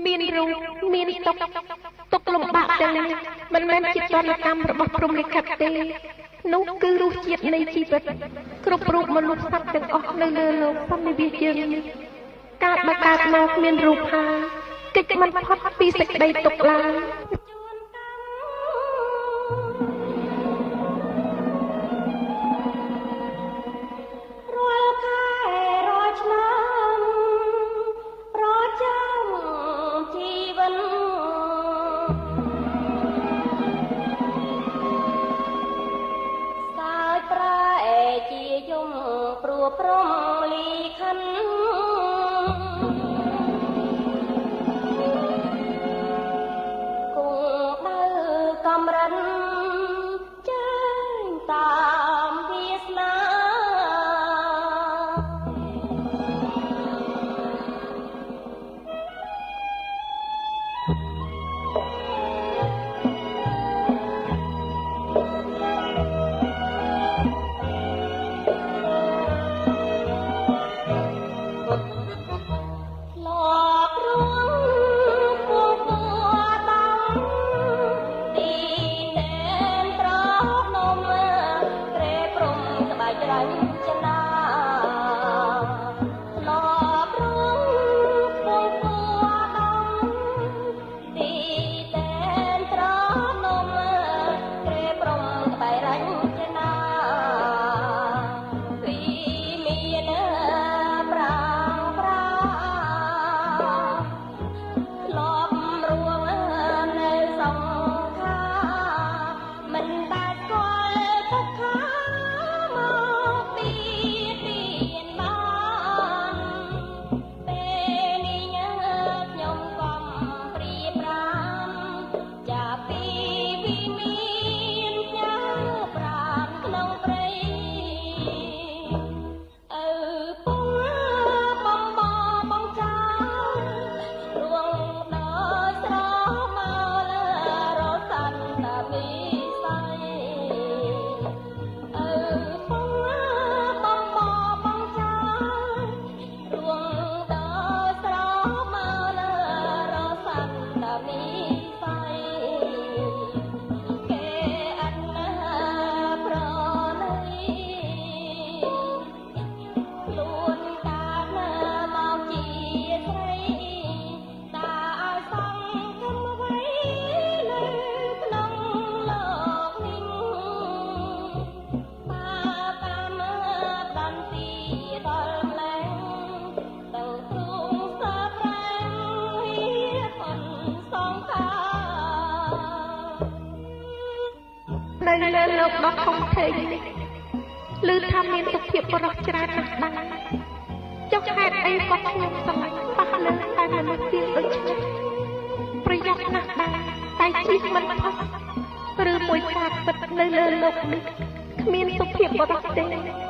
មានរូបមានទុកលំបាកទាំងនេះមិនមែនជាតនកម្មរបស់ព្រហ្មលិខិតទេនោះគឺរសជាតិនៃជីវិតគ្រប់រូបមនុស្សសត្វទាំងអស់នៅលើលោកសន្និវាសយើងនេះកើតមកមានរូបហើយកិច្ចមិនផុតពីសេចក្តីទុកឡើយព្រមលីខិនគង់ដៅកំរិនចាញ់តាមវាសនានៅលើលោកដ៏ធំធេងនេះឮថាមានសុភាពបរិសុទ្ធច្រើនណាស់ដែរចុះហេតុអីក៏ខ្ញុំស្រឡាញ់ប៉ះលើតែមនុស្សទៀតដូចនេះប្រយ័ត្នណាស់ដែរតែជីវិតមិនផុតឬមួយការពិតនៅលើលោកនេះគ្មានសុភាពបរិសុទ្ធទេ